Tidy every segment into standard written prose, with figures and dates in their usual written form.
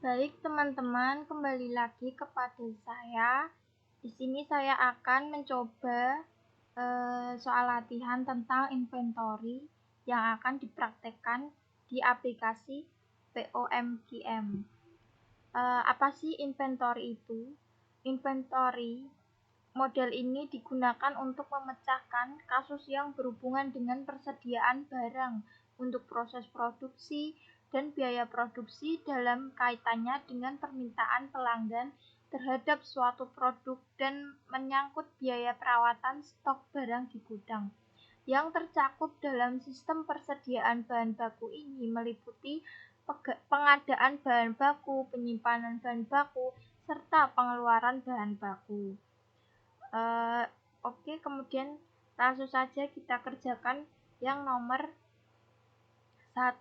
Baik teman-teman, kembali lagi kepada saya. Di sini saya akan mencoba soal latihan tentang inventory yang akan dipraktekkan di aplikasi POMGM. Apa sih inventory itu? Inventory model ini digunakan untuk memecahkan kasus yang berhubungan dengan persediaan barang untuk proses produksi dan biaya produksi dalam kaitannya dengan permintaan pelanggan terhadap suatu produk dan menyangkut biaya perawatan stok barang di gudang. Yang tercakup dalam sistem persediaan bahan baku ini meliputi pengadaan bahan baku, penyimpanan bahan baku, serta pengeluaran bahan baku. Oke, kemudian langsung saja kita kerjakan yang nomor 1.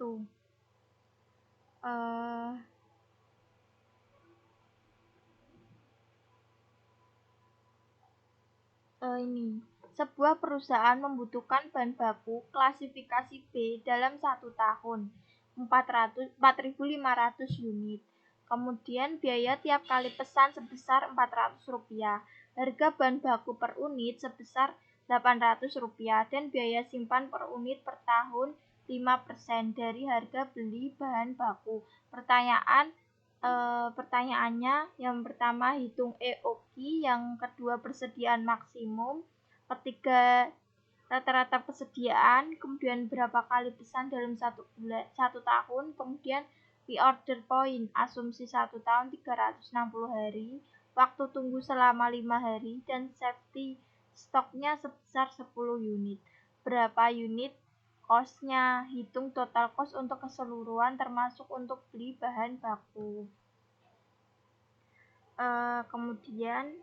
Ini sebuah perusahaan membutuhkan bahan baku klasifikasi B dalam 1 tahun 4.500 unit. Kemudian biaya tiap kali pesan sebesar Rp400, harga bahan baku per unit sebesar Rp800 dan biaya simpan per unit per tahun 5% dari harga beli bahan baku. Pertanyaannya, yang pertama hitung EOQ, yang kedua persediaan maksimum, ketiga rata-rata persediaan, kemudian berapa kali pesan dalam satu tahun, kemudian reorder point, asumsi 1 tahun 360 hari, waktu tunggu selama 5 hari, dan safety stoknya sebesar 10 unit. Berapa unit cost-nya? Hitung total cost untuk keseluruhan termasuk untuk beli bahan baku. Kemudian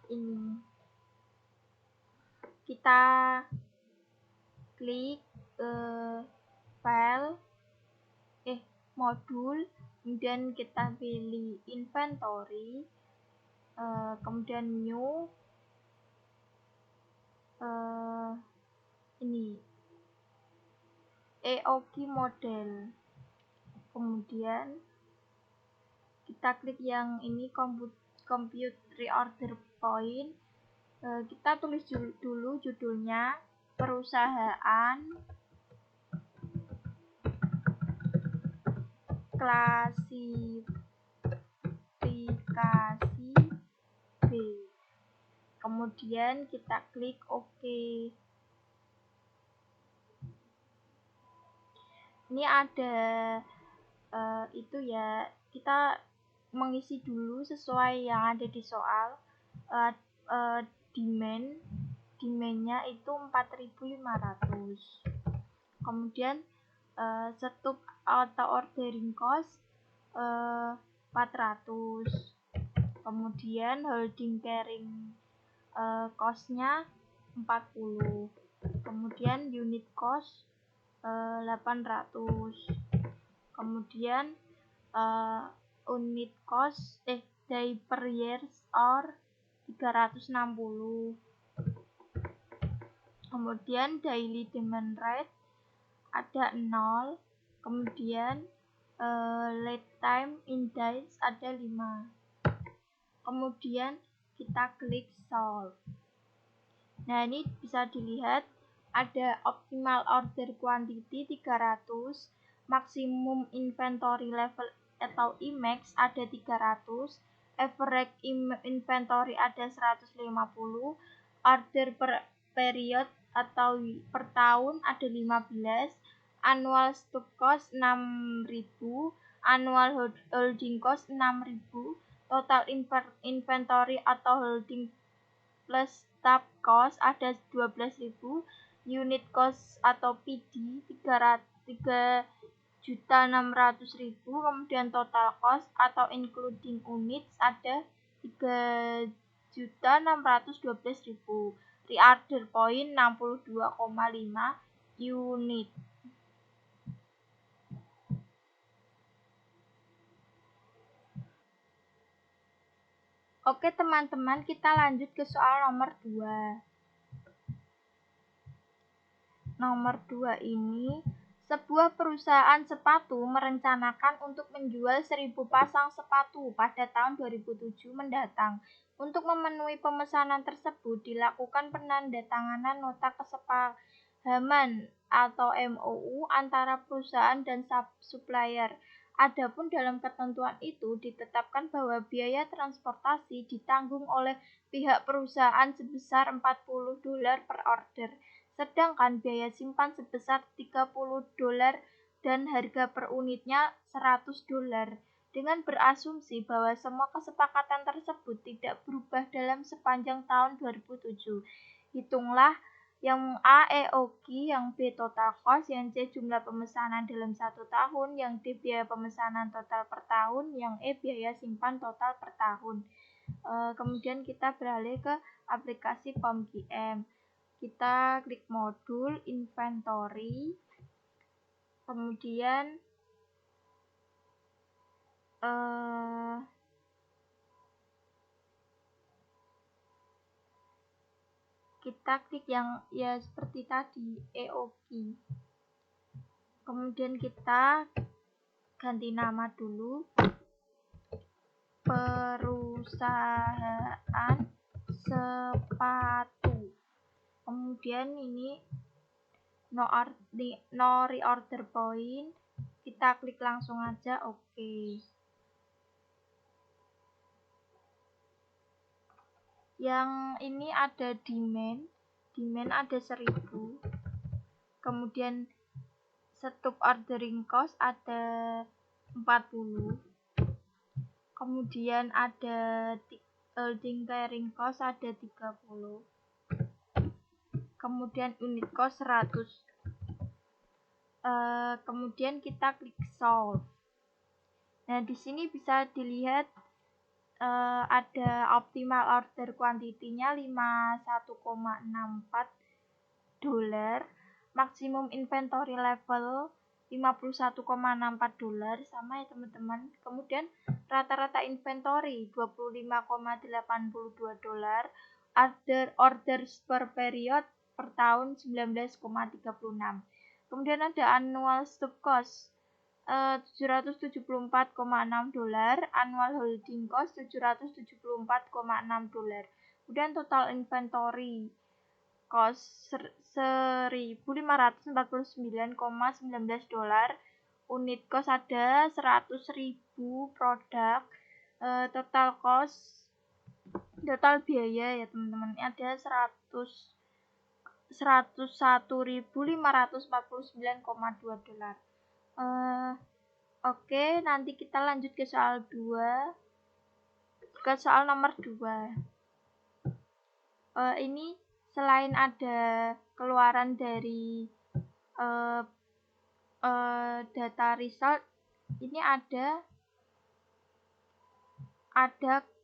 ini kita klik file modul, kemudian kita pilih inventory, kemudian new, ini EOQ model, kemudian kita klik yang ini compute reorder point. Kita tulis dulu judulnya, perusahaan klasifikasi B. Kemudian kita klik OK. Ini ada itu ya, kita mengisi dulu sesuai yang ada di soal. Demand-nya itu 4.500. Kemudian setup auto ordering cost 400. Kemudian holding carrying cost-nya 40. Kemudian unit cost 800. Kemudian unit cost day per years or 360. Kemudian daily demand rate ada 0. Kemudian lead time in days ada 5. Kemudian kita klik solve. Nah, ini bisa dilihat ada optimal order quantity 300, maksimum inventory level atau IMAX ada 300, average inventory ada 150, order per period atau per tahun ada 15, annual stock cost 6.000, annual holding cost 6.000, total inventory atau holding plus staff cost ada 12.000, unit cost atau PD 3.600.000, kemudian total cost atau including units ada 3.612.000, reorder point 62,5 unit. Oke teman-teman, kita lanjut ke soal nomor 2. Nomor 2 ini Sebuah perusahaan sepatu merencanakan untuk menjual 1.000 pasang sepatu pada tahun 2007 mendatang. Untuk memenuhi pemesanan tersebut, dilakukan penandatanganan nota kesepahaman atau MOU antara perusahaan dan supplier. Adapun dalam ketentuan itu ditetapkan bahwa biaya transportasi ditanggung oleh pihak perusahaan sebesar $40 per order, sedangkan biaya simpan sebesar $30 dan harga per unitnya $100, dengan berasumsi bahwa semua kesepakatan tersebut tidak berubah dalam sepanjang tahun 2007. Hitunglah yang A EOQ, yang B total cost, yang C jumlah pemesanan dalam 1 tahun, yang D biaya pemesanan total per tahun, yang E biaya simpan total per tahun. Kemudian kita beralih ke aplikasi POMGM. Kita klik modul inventory, kemudian kita klik yang ya seperti tadi, EOQ. Kemudian kita ganti nama dulu, perusahaan sepatu. Kemudian ini no reorder point, kita klik langsung aja oke. Yang ini ada demand ada 1.000, kemudian stop ordering cost ada 40, kemudian ada holding carrying cost ada 30, kemudian unit cost 100. Kemudian kita klik solve. Nah, di sini bisa dilihat ada optimal order quantity-nya $51,64, maksimum inventory level $51,64, sama ya teman-teman. Kemudian rata-rata inventory $25,82, orders per period per tahun 19,36. Kemudian ada annual stock cost $774,6, annual holding cost $774,6. Kemudian total inventory cost $1.549,19, unit cost ada 100.000 produk, total biaya ya teman-teman ada 101.549,2 dolar. Oke, nanti kita lanjut ke soal nomor 2. Ini selain ada keluaran dari data result, ini ada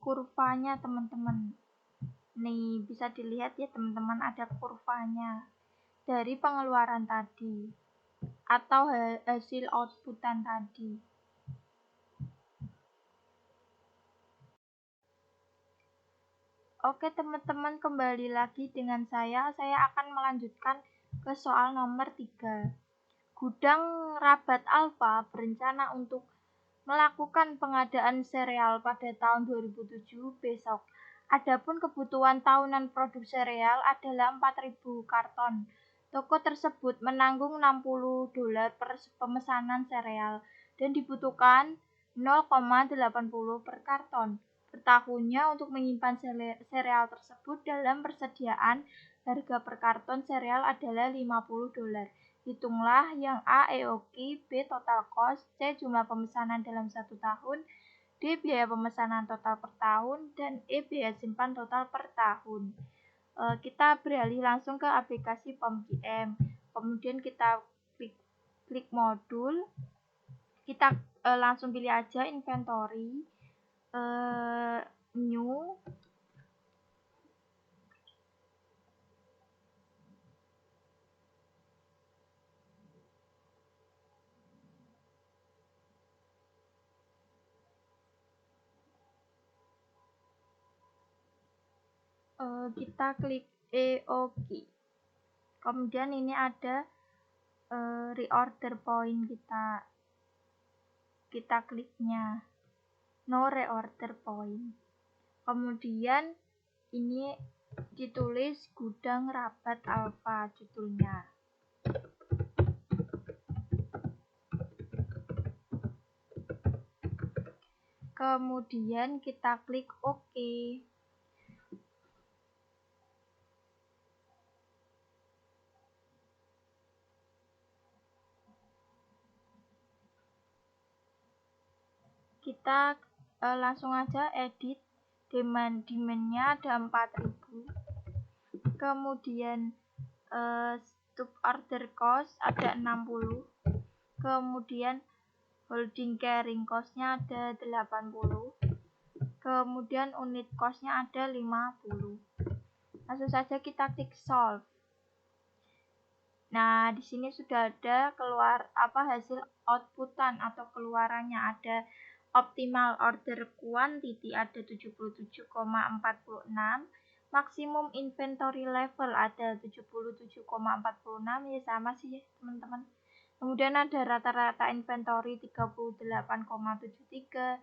kurvanya teman-teman. Nih, bisa dilihat ya teman-teman, ada kurvanya dari pengeluaran tadi atau hasil outputan tadi. Oke teman-teman, kembali lagi dengan saya akan melanjutkan ke soal nomor 3. Gudang Rabat Alfa berencana untuk melakukan pengadaan sereal pada tahun 2007 besok. Adapun kebutuhan tahunan produk sereal adalah 4.000 karton. Toko tersebut menanggung $60 per pemesanan sereal dan dibutuhkan 0,80 per karton per tahunnya untuk menyimpan sereal tersebut. Dalam persediaan, harga per karton sereal adalah $50. Hitunglah yang A EOQ, B total cost, C jumlah pemesanan dalam 1 tahun, D biaya pemesanan total per tahun, dan E biaya simpan total per tahun. Kita beralih langsung ke aplikasi POMGM. Kemudian kita klik modul, kita langsung pilih aja inventory, new. Kita klik EOQ. Kemudian ini ada reorder point kita kliknya no reorder point. Kemudian ini ditulis gudang Rabat Alfa judulnya. Kemudian kita klik OK. Kita langsung aja edit. Demand-nya ada 4000. Kemudian stop order cost ada 60. Kemudian holding carrying cost-nya ada 80. Kemudian unit cost-nya ada 50. Langsung saja kita klik solve. Nah, di sini sudah ada hasil outputan atau keluarannya. Ada optimal order quantity ada 77,46, maksimum inventory level ada 77,46, ya sama sih ya teman-teman. Kemudian ada rata-rata inventory 38,73,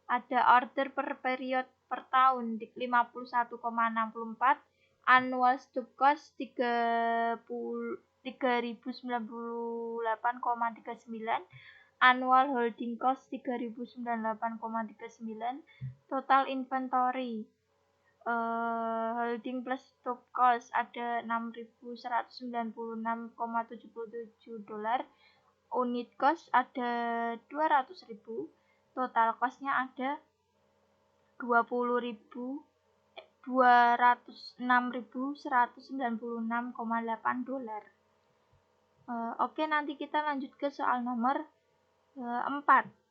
ada order per period per tahun 51,64, annual stock cost 3098,39, annual holding cost 3098,39, total inventory holding plus stock cost ada 6196,77 dolar, unit cost ada 200.000, total costnya ada 206.196,8 dolar. Oke, nanti kita lanjut ke soal nomor 4.